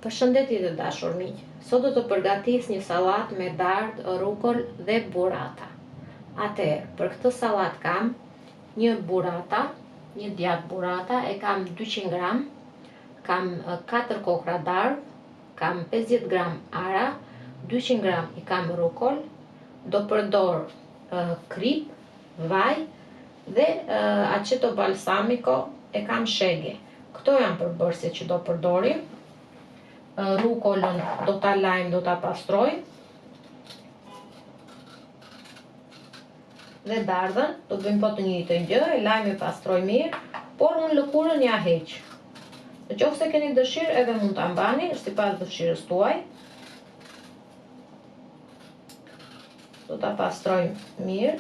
Përshëndetje të dashur miq. Sot do të përgatis një sallatë me dardhë, rukol dhe burrata. Atëherë, për këtë sallatë kam një burrata, një djath burrata, e kam 200 gram, kam 4 kokra dardhë, kam 50 gram ara, 200 gram i kam rukol, do përdor krip, vaj dhe aceto balsamico e kam shege. Këto janë përbërësit që do përdorim. Rukolën do ta lajm, do ta pastrojmë. Dhe dardhën do bëjmë po të njëjtën gjë, e lajm e pastroj mirë, por unë lëkurën ja heq. Në qoftë se keni dëshirë edhe mund ta mbani sipas dëshirës tuaj. Do ta pastrojmë mirë.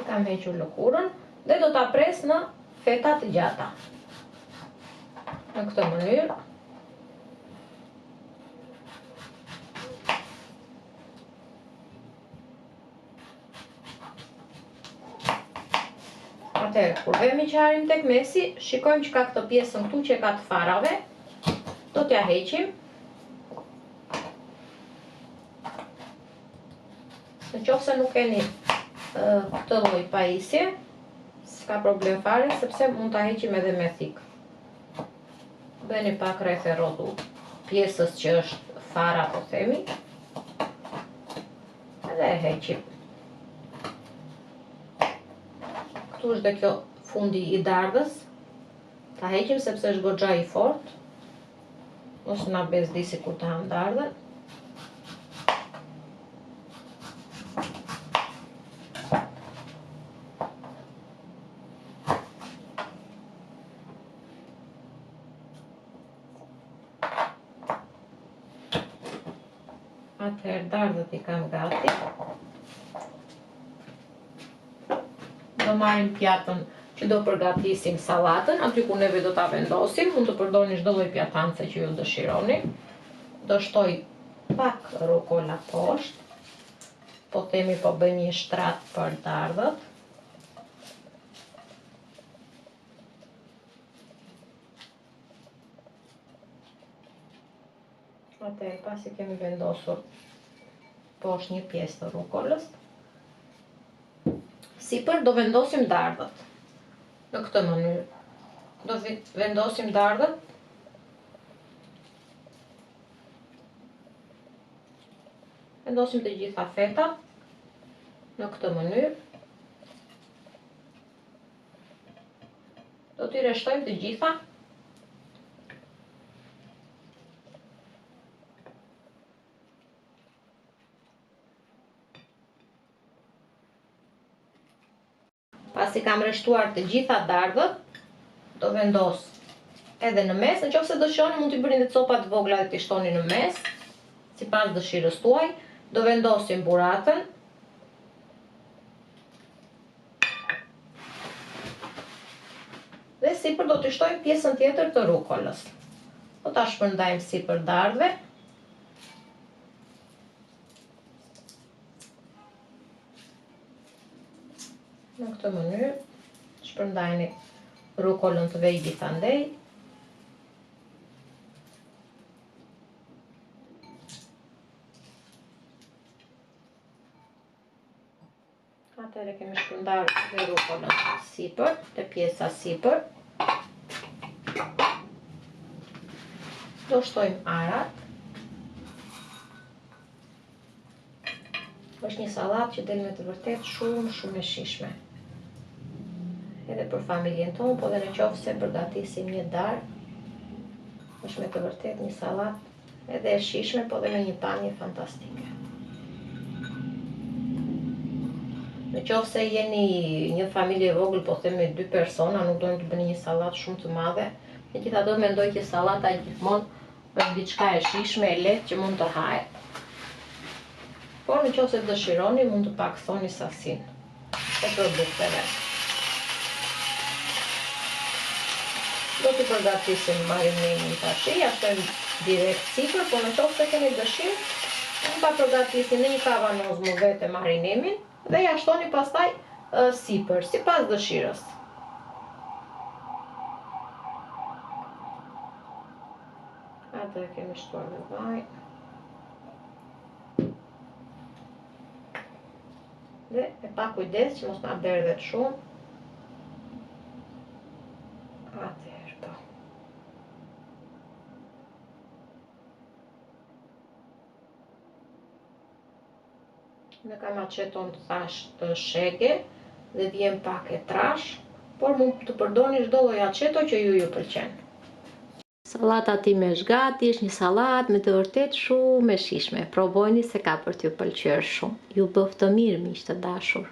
Kam hequr lëkurën dhe do ta pres në feta të gjata. Në këtë mënyrë. Atëherë, kur vemi që harim tek mesi, shikojmë që ka këtë pjesën këtu që ka të farave. Do t'ja heqim. Në qoftë se nuk keni këtë lloj pajisje, s'ka problem fare, sepse mund ta heqim edhe me thik. Bëni pak rreth e rrotull pjesës që është fara, po themi. Edhe e heqim. Këtu është dhe kjo fundi i dardhës. Ta heqim sepse është goxha i fortë. Mos na bezdisi kur ta ham dardhën. Atëherë dardhët i kam gati. Do marrim pjatën që do përgatisim sallatën, aty ku neve do ta vendosim, mund të përdorni çdo lloj pjatance që ju dëshironi. Do shtoj pak rukola poshtë, po themi po bëjmë një shtrat për dardhët. Atëherë, pasi kemi vendosur poshtë një pjesë të rukolës, sipër do vendosim dardhët. Në këtë mënyrë. Do vendosim dardhët. Vendosim të gjitha fetat. Në këtë mënyrë. Do t'i rreshtojmë të gjitha. Pasi kam rreshtuar të gjitha dardhët, do vendos edhe në mes. Nëse dëshironi mund t'i bëni edhe copa të vogla dhe t'i shtoni në mes, sipas dëshirës tuaj. Do vendosim burratën. Dhe sipër do t'i shtojmë pjesën tjetër të rukolës. Do ta shpërndajmë sipër dardhëve. Në këtë mënyrë, shpërndajni rukolën të vegjël gjithandej. Atëherë kemi shpërndar dhe rukolën sipër, te pjesa sipër. Do shtojmë arat. Është një sallatë që del me të vërtet shumë e shijshme. Edhe për familjen tonë, po dhe në qoftë se përgatisim një darkë, është me të vërtet një sallatë edhe e shijshme, po dhe me një pamje fantastike. Në qoftë se jeni një familje e vogël, po themi 2 persona, nuk doni të bëni një sallatë shumë të madhe, megjithatë mendoj që sallata gjithmonë është diçka e shijshme, e lehtë që mund të hahet. Por në qoftë se dëshironi, mund të pakthoni sasinë e produkteve. Do t'i përgatisim marinimin tash, ja shtojmë direkt sipër, por në qoftë se keni dëshirë, mund ta përgatisni në një kavanoz më vete marinimin dhe ja shtoni pastaj sipër, sipas dëshirës. Atë e kemi shtuar me vaj. Dhe me pak kujdes që mos na derdhet shumë. Atëherë po. Me kam aceton thash shege dhe vjen pak e trash, por mund të përdorni çdo lloj aceto që ju pëlqen. Sallata time është gati, është një sallatë me të vërtet shumë e shijshme. Provojni se ka për t'ju pëlqyer shumë. Ju bëf të mirë, miq të dashur.